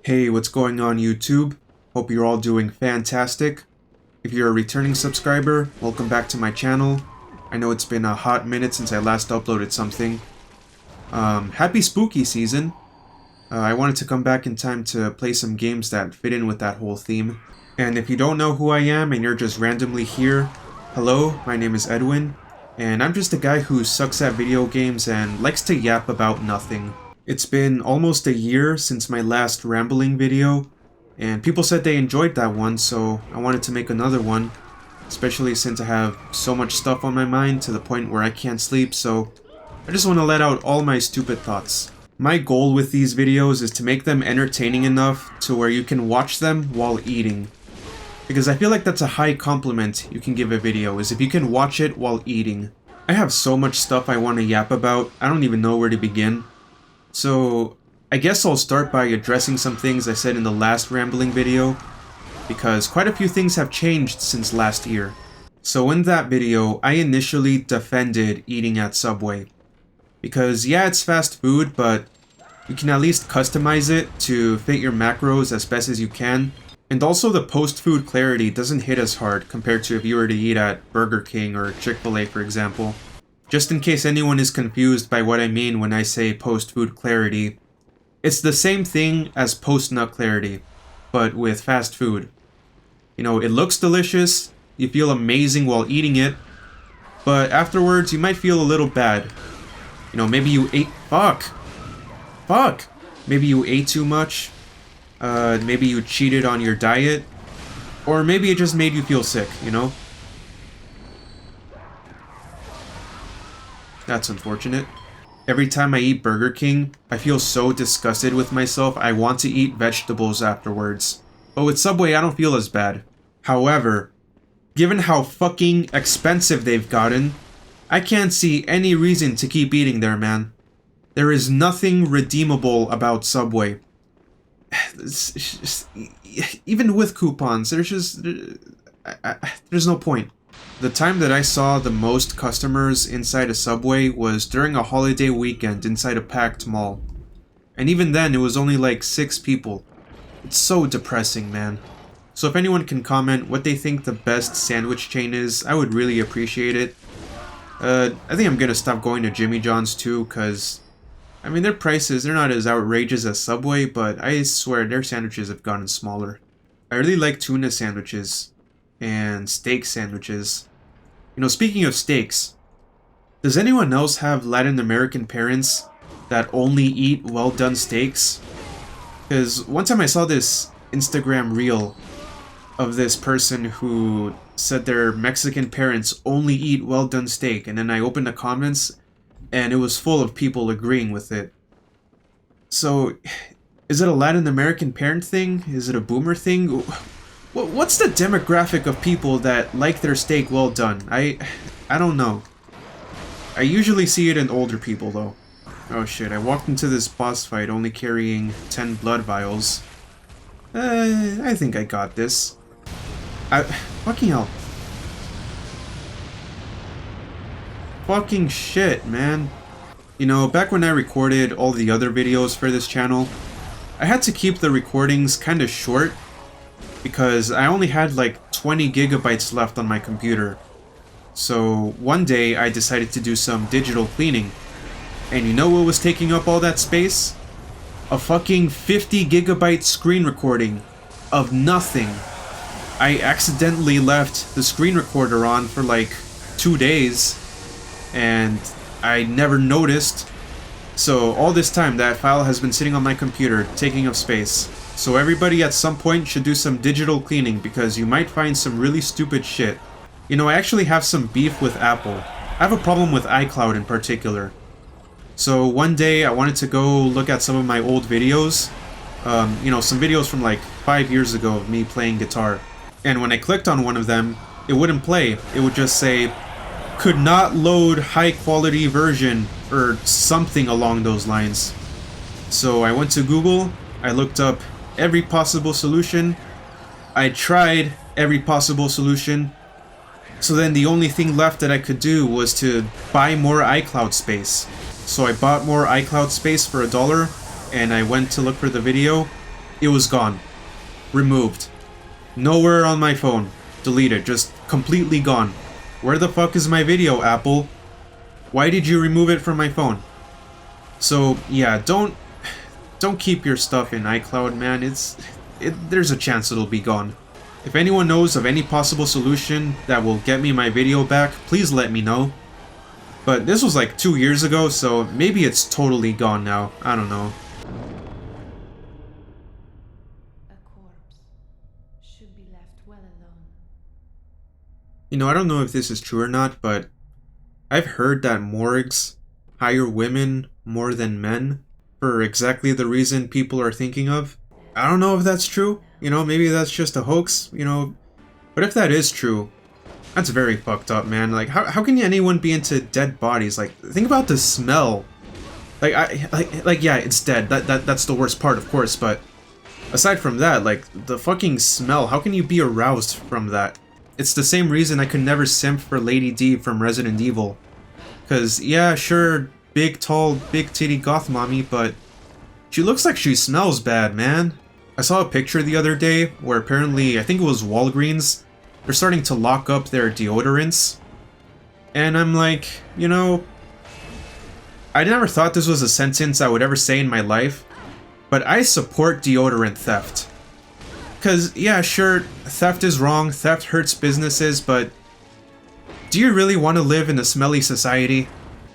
Hey, what's going on YouTube? Hope you're all doing fantastic. If you're a returning subscriber, welcome back to my channel. I know it's been a hot minute since I last uploaded something. Happy spooky season. I wanted to come back in time to play some games that fit in with that whole theme. And if you don't know who I am and you're just randomly here, hello, my name is Edwin, and I'm just a guy who sucks at video games and likes to yap about nothing. It's been almost a year since my last rambling video, and people said they enjoyed that one, so I wanted to make another one, especially since I have so much stuff on my mind to the point where I can't sleep, so I just want to let out all my stupid thoughts. My goal with these videos is to make them entertaining enough to where you can watch them while eating. Because I feel like that's a high compliment you can give a video, is if you can watch it while eating. I have so much stuff I want to yap about, I don't even know where to begin. So, I guess I'll start by addressing some things I said in the last rambling video, because quite a few things have changed since last year. So in that video, I initially defended eating at Subway. Because yeah, it's fast food, but you can at least customize it to fit your macros as best as you can. And also the post-food clarity doesn't hit as hard compared to if you were to eat at Burger King or Chick-fil-A, for example. Just in case anyone is confused by what I mean when I say post-food clarity, it's the same thing as post-nut clarity, but with fast food. You know, it looks delicious, you feel amazing while eating it, but afterwards you might feel a little bad. You know, maybe you ate... Fuck! Maybe you ate too much, maybe you cheated on your diet, or maybe it just made you feel sick, you know? That's unfortunate. Every time I eat Burger King, I feel so disgusted with myself I want to eat vegetables afterwards. But with Subway, I don't feel as bad. However, given how fucking expensive they've gotten, I can't see any reason to keep eating there, man. There is nothing redeemable about Subway. Even with coupons, there's no point. The time that I saw the most customers inside a Subway was during a holiday weekend inside a packed mall. And even then, it was only like 6 people. It's so depressing, man. So if anyone can comment what they think the best sandwich chain is, I would really appreciate it. I think I'm gonna stop going to Jimmy John's too, cause... I mean, their prices, they're not as outrageous as Subway, but I swear their sandwiches have gotten smaller. I really like tuna sandwiches. And steak sandwiches. You know, speaking of steaks, does anyone else have Latin American parents that only eat well-done steaks? Because one time I saw this Instagram reel of this person who said their Mexican parents only eat well-done steak, and then I opened the comments, and it was full of people agreeing with it. So, is it a Latin American parent thing? Is it a boomer thing? What's the demographic of people that like their steak well done? I don't know. I usually see it in older people, though. Oh shit, I walked into this boss fight only carrying 10 blood vials. I think I got this. Fucking hell. Fucking shit, man. You know, back when I recorded all the other videos for this channel, I had to keep the recordings kinda short, because I only had like 20 gigabytes left on my computer. So one day I decided to do some digital cleaning. And you know what was taking up all that space? A fucking 50 gigabyte screen recording of nothing. I accidentally left the screen recorder on for like 2 days, and I never noticed. So all this time that file has been sitting on my computer, taking up space. So everybody at some point should do some digital cleaning, because you might find some really stupid shit. You know, I actually have some beef with Apple. I have a problem with iCloud in particular. So one day I wanted to go look at some of my old videos. You know, some videos from like 5 years ago of me playing guitar. And when I clicked on one of them, it wouldn't play. It would just say, could not load high quality version, or something along those lines. So I went to Google, I looked up every possible solution. I tried every possible solution. So then the only thing left that I could do was to buy more iCloud space. So I bought more iCloud space for $1, and I went to look for the video, It was gone. Removed. Nowhere on my phone. Deleted. Just completely gone. Where the fuck is my video, Apple? Why did you remove it from my phone? So, yeah, don't keep your stuff in iCloud, man. There's a chance it'll be gone. If anyone knows of any possible solution that will get me my video back, please let me know. But this was like 2 years ago, so maybe it's totally gone now. I don't know. A corpse should be left well alone. You know, I don't know if this is true or not, but I've heard that morgues hire women more than men for exactly the reason people are thinking of. I don't know if that's true. You know, maybe that's just a hoax, you know. But if that is true, that's very fucked up, man. Like, how can anyone be into dead bodies? Like, think about the smell. Like, yeah, it's dead. That's the worst part, of course, but aside from that, like, the fucking smell, how can you be aroused from that? It's the same reason I could never simp for Lady D from Resident Evil. Cause, yeah, sure, big, tall, big titty goth mommy, but she looks like she smells bad, man. I saw a picture the other day where apparently, I think it was Walgreens, they're starting to lock up their deodorants. And I'm like, you know, I never thought this was a sentence I would ever say in my life, but I support deodorant theft. Cause, yeah, sure, theft is wrong, theft hurts businesses, but do you really want to live in a smelly society?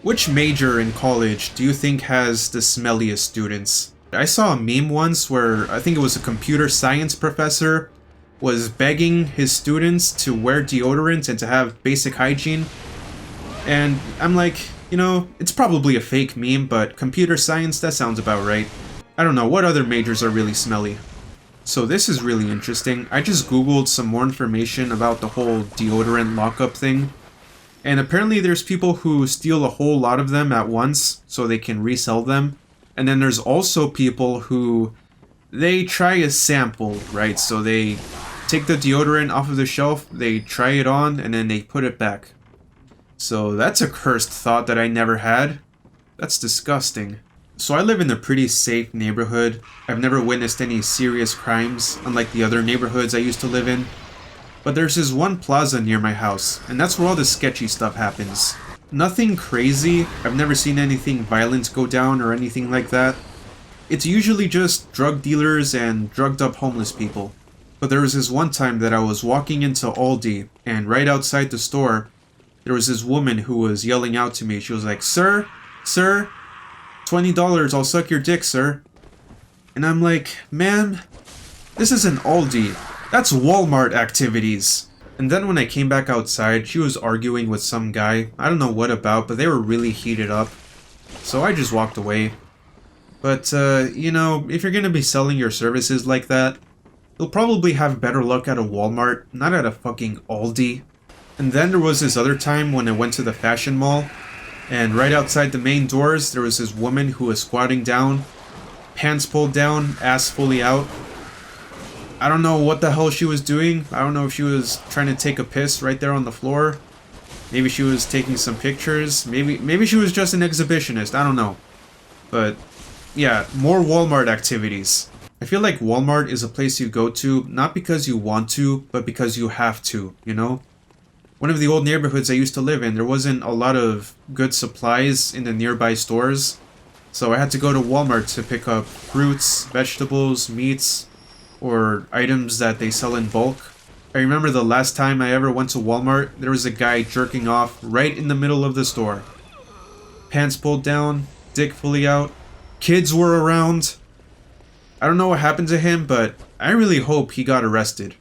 Which major in college do you think has the smelliest students? I saw a meme once where I think it was a computer science professor was begging his students to wear deodorant and to have basic hygiene. And I'm like, you know, it's probably a fake meme, but computer science, that sounds about right. I don't know, what other majors are really smelly? So this is really interesting. I just googled some more information about the whole deodorant lockup thing. And apparently there's people who steal a whole lot of them at once so they can resell them. And then there's also people who, they try a sample, right? So they take the deodorant off of the shelf, they try it on, and then they put it back. So that's a cursed thought that I never had. That's disgusting. So I live in a pretty safe neighborhood. I've never witnessed any serious crimes, unlike the other neighborhoods I used to live in. But there's this one plaza near my house, and that's where all the sketchy stuff happens. Nothing crazy, I've never seen anything violent go down or anything like that. It's usually just drug dealers and drugged up homeless people. But there was this one time that I was walking into Aldi, and right outside the store, there was this woman who was yelling out to me. She was like, "Sir, sir, $20, I'll suck your dick, sir." And I'm like, man, this isn't Aldi. That's Walmart activities. And then when I came back outside, she was arguing with some guy. I don't know what about, but they were really heated up. So I just walked away. But, you know, if you're gonna be selling your services like that, you'll probably have better luck at a Walmart, not at a fucking Aldi. And then there was this other time when I went to the fashion mall, and right outside the main doors, there was this woman who was squatting down, pants pulled down, ass fully out. I don't know what the hell she was doing. I don't know if she was trying to take a piss right there on the floor. Maybe she was taking some pictures. Maybe she was just an exhibitionist. I don't know. But yeah, more Walmart activities. I feel like Walmart is a place you go to not because you want to, but because you have to, you know? One of the old neighborhoods I used to live in, there wasn't a lot of good supplies in the nearby stores. So I had to go to Walmart to pick up fruits, vegetables, meats, or items that they sell in bulk. I remember the last time I ever went to Walmart, there was a guy jerking off right in the middle of the store. Pants pulled down, dick fully out, kids were around. I don't know what happened to him, but I really hope he got arrested.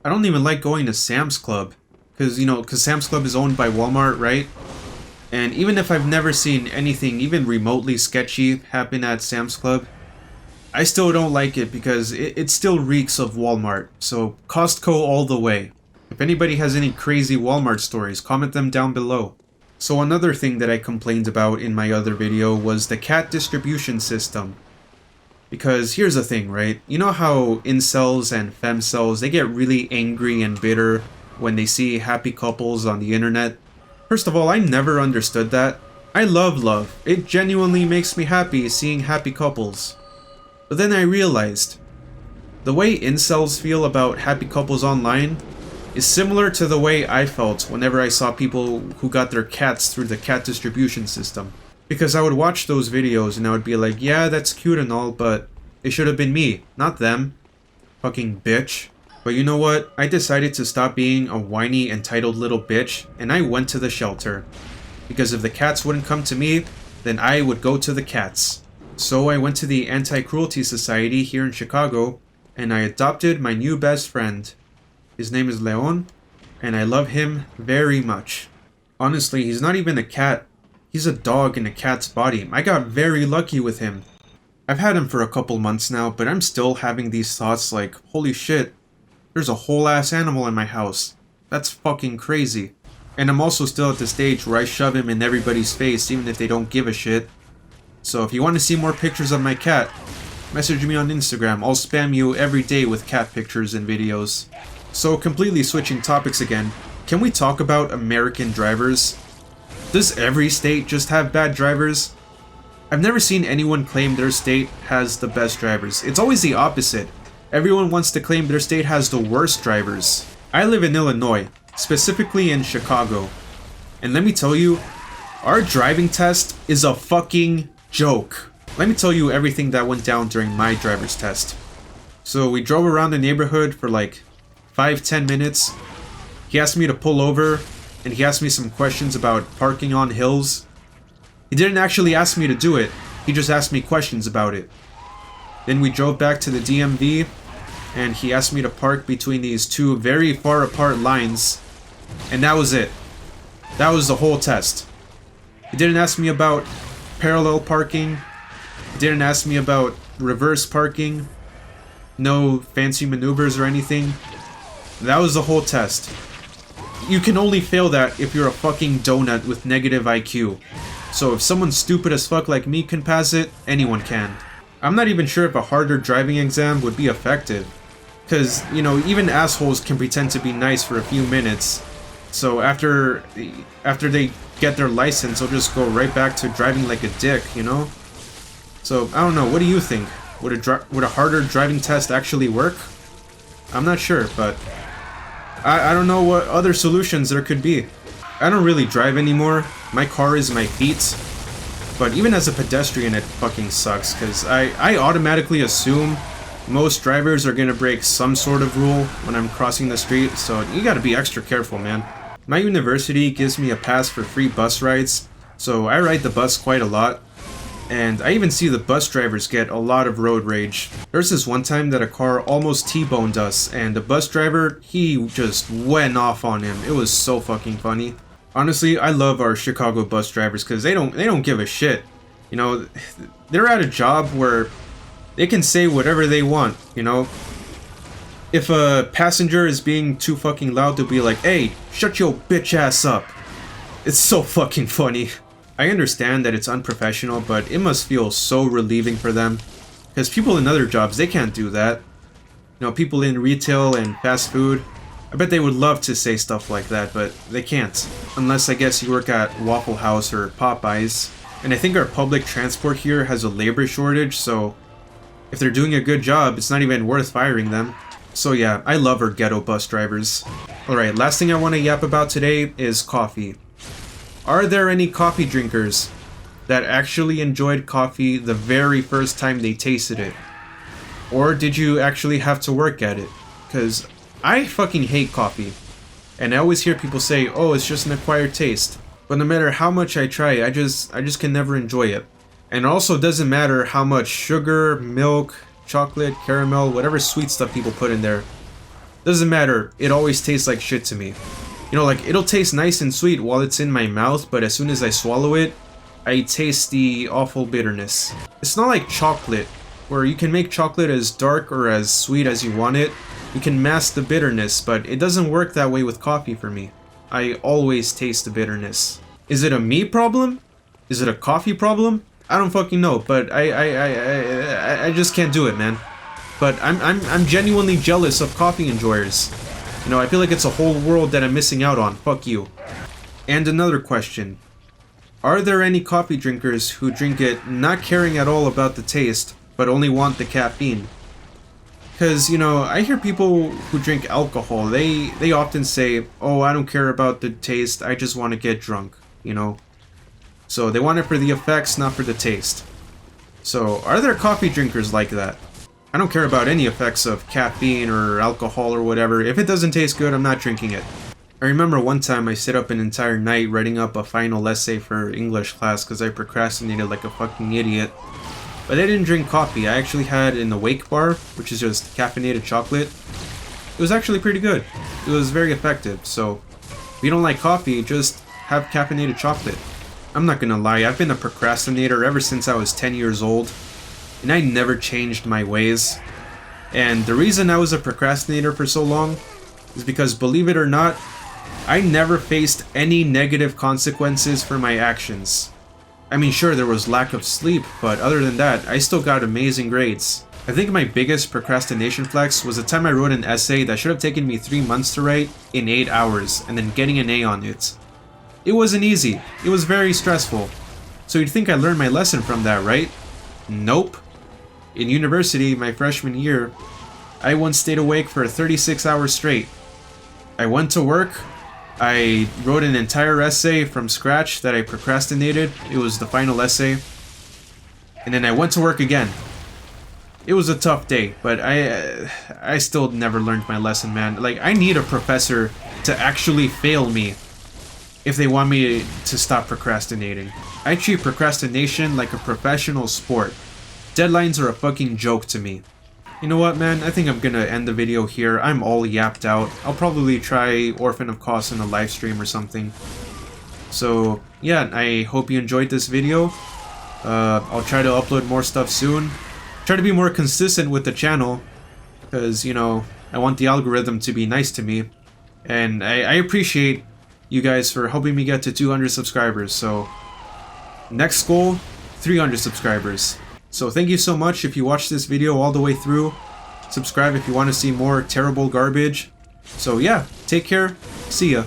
I don't even like going to Sam's Club, because Sam's Club is owned by Walmart, right? And even if I've never seen anything even remotely sketchy happen at Sam's Club, I still don't like it because it still reeks of Walmart. So Costco all the way. If anybody has any crazy Walmart stories, comment them down below. So another thing that I complained about in my other video was the cat distribution system. Because here's the thing, right? You know how incels and femcels, they get really angry and bitter when they see happy couples on the internet? First of all, I never understood that. I love love. It genuinely makes me happy seeing happy couples. But then I realized, The way incels feel about happy couples online is similar to the way I felt whenever I saw people who got their cats through the cat distribution system. Because I would watch those videos and I would be like, yeah, that's cute and all, but it should have been me, not them. Fucking bitch. But you know what? I decided to stop being a whiny, entitled little bitch, and I went to the shelter. Because if the cats wouldn't come to me, then I would go to the cats. So I went to the Anti-Cruelty Society here in Chicago, and I adopted my new best friend. His name is Leon, and I love him very much. Honestly, he's not even a cat. He's a dog in a cat's body. I got very lucky with him. I've had him for a couple months now, but I'm still having these thoughts like, holy shit, there's a whole ass animal in my house. That's fucking crazy. And I'm also still at the stage where I shove him in everybody's face even if they don't give a shit. So if you want to see more pictures of my cat, message me on Instagram. I'll spam you every day with cat pictures and videos. So completely switching topics again, can we talk about American drivers? Does every state just have bad drivers? I've never seen anyone claim their state has the best drivers. It's always the opposite. Everyone wants to claim their state has the worst drivers. I live in Illinois, specifically in Chicago. And let me tell you, our driving test is a fucking joke. Let me tell you everything that went down during my driver's test. So we drove around the neighborhood for like 5-10 minutes. He asked me to pull over, and he asked me some questions about parking on hills. He didn't actually ask me to do it, he just asked me questions about it. Then we drove back to the DMV, and he asked me to park between these two very far apart lines, and that was it. That was the whole test. He didn't ask me about parallel parking, he didn't ask me about reverse parking, no fancy maneuvers or anything. That was the whole test. You can only fail that if you're a fucking donut with negative IQ. So if someone stupid as fuck like me can pass it, anyone can. I'm not even sure if a harder driving exam would be effective. Cause, you know, even assholes can pretend to be nice for a few minutes. So after they get their license, they'll just go right back to driving like a dick, you know? So, I don't know, what do you think? Would a harder driving test actually work? I'm not sure, but I don't know what other solutions there could be. I don't really drive anymore. My car is my feet. But even as a pedestrian, it fucking sucks, because I automatically assume most drivers are gonna break some sort of rule when I'm crossing the street, so you gotta be extra careful, man. My university gives me a pass for free bus rides, so I ride the bus quite a lot. And I even see the bus drivers get a lot of road rage. There's this one time that a car almost T-boned us, and the bus driver, he just went off on him. It was so fucking funny. Honestly, I love our Chicago bus drivers because they don't give a shit. You know, they're at a job where they can say whatever they want, you know? If a passenger is being too fucking loud, they'll be like, hey, shut your bitch ass up. It's so fucking funny. I understand that it's unprofessional, but it must feel so relieving for them. Because people in other jobs, they can't do that. You know, people in retail and fast food, I bet they would love to say stuff like that, but they can't. Unless, I guess, you work at Waffle House or Popeyes. And I think our public transport here has a labor shortage, so if they're doing a good job, it's not even worth firing them. So yeah, I love our ghetto bus drivers. Alright, last thing I want to yap about today is coffee. Are there any coffee drinkers that actually enjoyed coffee the very first time they tasted it? Or did you actually have to work at it? Because I fucking hate coffee. And I always hear people say, oh, it's just an acquired taste. But no matter how much I try, I just can never enjoy it. And it also doesn't matter how much sugar, milk, chocolate, caramel, whatever sweet stuff people put in there. Doesn't matter, it always tastes like shit to me. You know, like, it'll taste nice and sweet while it's in my mouth, but as soon as I swallow it, I taste the awful bitterness. It's not like chocolate, where you can make chocolate as dark or as sweet as you want it. You can mask the bitterness, but it doesn't work that way with coffee for me. I always taste the bitterness. Is it a me problem? Is it a coffee problem? I don't fucking know, but I just can't do it, man. But I'm genuinely jealous of coffee enjoyers. You know, I feel like it's a whole world that I'm missing out on. Fuck you. And another question. Are there any coffee drinkers who drink it not caring at all about the taste, but only want the caffeine? Because, you know, I hear people who drink alcohol, they often say, oh, I don't care about the taste, I just want to get drunk, you know? So they want it for the effects, not for the taste. So, are there coffee drinkers like that? I don't care about any effects of caffeine or alcohol or whatever. If it doesn't taste good, I'm not drinking it. I remember one time I stayed up an entire night writing up a final essay for English class because I procrastinated like a fucking idiot. But I didn't drink coffee. I actually had an Awake bar, which is just caffeinated chocolate. It was actually pretty good. It was very effective. So, if you don't like coffee, just have caffeinated chocolate. I'm not gonna lie, I've been a procrastinator ever since I was 10 years old. And I never changed my ways. And the reason I was a procrastinator for so long is because, believe it or not, I never faced any negative consequences for my actions. I mean, sure, there was lack of sleep, but other than that, I still got amazing grades. I think my biggest procrastination flex was the time I wrote an essay that should have taken me 3 months to write in 8 hours, and then getting an A on it. It wasn't easy. It was very stressful. So you'd think I learned my lesson from that, right? Nope. In university, my freshman year, I once stayed awake for 36 hours straight. I went to work, I wrote an entire essay from scratch that I procrastinated. It was the final essay. And then I went to work again. It was a tough day, but I still never learned my lesson, man. Like, I need a professor to actually fail me if they want me to stop procrastinating. I treat procrastination like a professional sport. Deadlines are a fucking joke to me. You know what, man? I think I'm gonna end the video here. I'm all yapped out. I'll probably try Orphan of Kos in a live stream or something. So, yeah, I hope you enjoyed this video. I'll try to upload more stuff soon. Try to be more consistent with the channel. Because, you know, I want the algorithm to be nice to me. And I appreciate you guys for helping me get to 200 subscribers. So, next goal, 300 subscribers. So thank you so much if you watched this video all the way through. Subscribe if you want to see more terrible garbage. So yeah, take care. See ya.